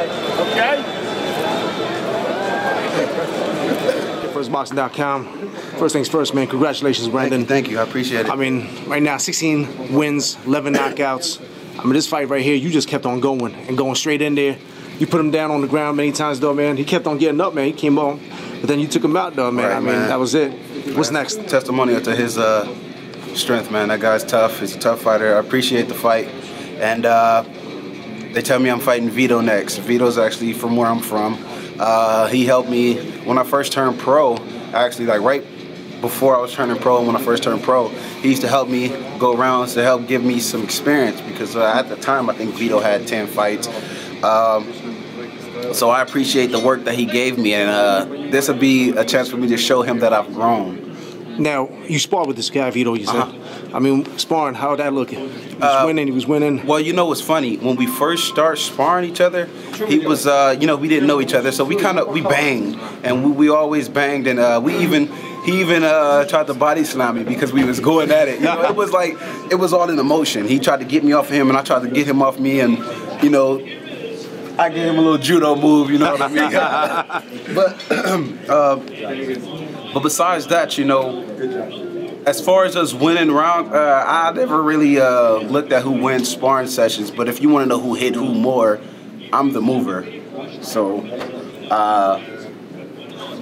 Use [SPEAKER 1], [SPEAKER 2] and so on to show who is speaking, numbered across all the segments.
[SPEAKER 1] Okay?
[SPEAKER 2] FirstBoxing.com. First things first, man. Congratulations, Brandon.
[SPEAKER 3] Thank you. I appreciate it.
[SPEAKER 2] I mean, right now, 16 wins, 11 knockouts. I mean, this fight right here, you just kept on going and going straight in there. You put him down on the ground many times, though, man. He kept on getting up, man. He came on, but then you took him out, though, man.
[SPEAKER 3] Right,
[SPEAKER 2] I mean, that was it. What's next?
[SPEAKER 3] Testimonial to his strength, man. That guy's tough. He's a tough fighter. I appreciate the fight. And they tell me I'm fighting Vito next. Vito's actually from where I'm from. He helped me when I first turned pro. Actually, like right before I was turning pro, and when I first turned pro, he used to help me go around to help give me some experience because at the time I think Vito had 10 fights. So I appreciate the work that he gave me, and this will be a chance for me to show him that I've grown.
[SPEAKER 2] Now, you sparred with this guy, Vito, you said. I mean, sparring, how'd that look? He was winning.
[SPEAKER 3] Well, you know what's funny? When we first started sparring each other, he was, you know, we didn't know each other, so we banged, and we always banged, and he even tried to body slam me because we was going at it. You know, it was like, it was all in emotion. He tried to get me off of him, and I tried to get him off me, and, you know, I gave him a little judo move, you know what I mean? But besides that, you know, as far as us winning round, I never really looked at who wins sparring sessions. But if you want to know who hit who more, I'm the mover. So,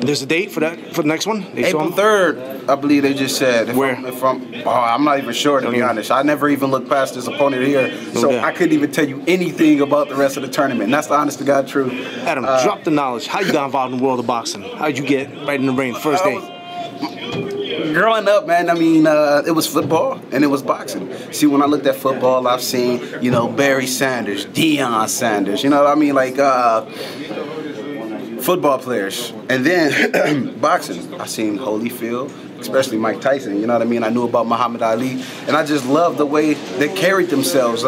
[SPEAKER 2] there's a date for that for the next one?
[SPEAKER 3] April 3rd, I believe they just said.
[SPEAKER 2] Where?
[SPEAKER 3] I'm not even sure, to be honest. I never even looked past this opponent here, so I couldn't even tell you anything about the rest of the tournament. And that's the honest to God truth.
[SPEAKER 2] Adam, drop the knowledge. How you got involved in the world of boxing? How'd you get right in the ring the first day?
[SPEAKER 3] Growing up, man, I mean, it was football and it was boxing. See, when I looked at football, I've seen, you know, Barry Sanders, Deion Sanders, you know what I mean? Like, football players. And then boxing, I seen Holyfield, especially Mike Tyson, you know what I mean? I knew about Muhammad Ali, and I just loved the way they carried themselves.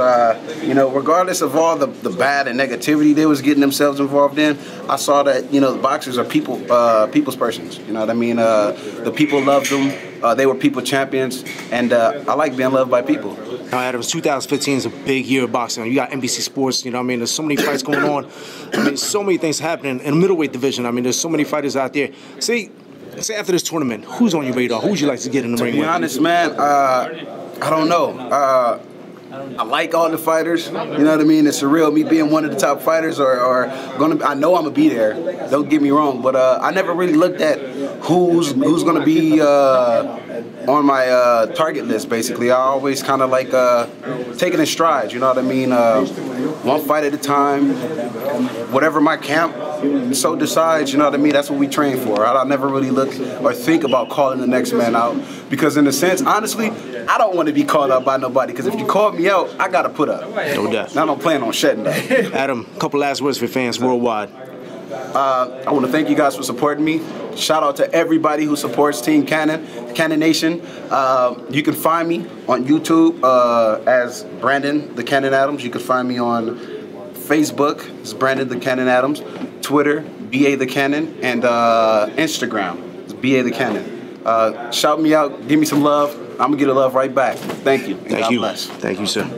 [SPEAKER 3] You know, regardless of all the bad and negativity they was getting themselves involved in, I saw that, you know, the boxers are people's persons, you know what I mean? The people loved them. They were people champions, and I like being loved by people.
[SPEAKER 2] Now, Adam, 2015 is a big year of boxing. You got NBC Sports, you know what I mean? There's so many fights going on. I mean, so many things happening in the middleweight division. I mean, there's so many fighters out there. Say after this tournament, who's on your radar? Who would you like to get in the ring with?
[SPEAKER 3] To be honest, man, I don't know. I like all the fighters, you know what I mean? It's surreal, me being one of the top fighters I know I'm gonna be there, don't get me wrong, but I never really looked at who's gonna be on my target list, basically. I always kind of like taking in strides, you know what I mean? One fight at a time, whatever my camp so decides, you know what I mean? That's what we train for. I never really look or think about calling the next man out because in a sense, honestly, I don't want to be called out by nobody because if you call me out, I got to put up.
[SPEAKER 2] No doubt.
[SPEAKER 3] I don't plan on shutting up.
[SPEAKER 2] Adam, a couple last words for fans worldwide.
[SPEAKER 3] I want to thank you guys for supporting me. Shout out to everybody who supports Team Cannon, Cannon Nation. You can find me on YouTube as Brandon the Cannon Adams. You can find me on Facebook as Brandon the Cannon Adams, Twitter, BA the Cannon, and Instagram, it's BA the Cannon. Shout me out, give me some love. I'm going to get the love right back. Thank you.
[SPEAKER 2] Thank you. Thank you, sir.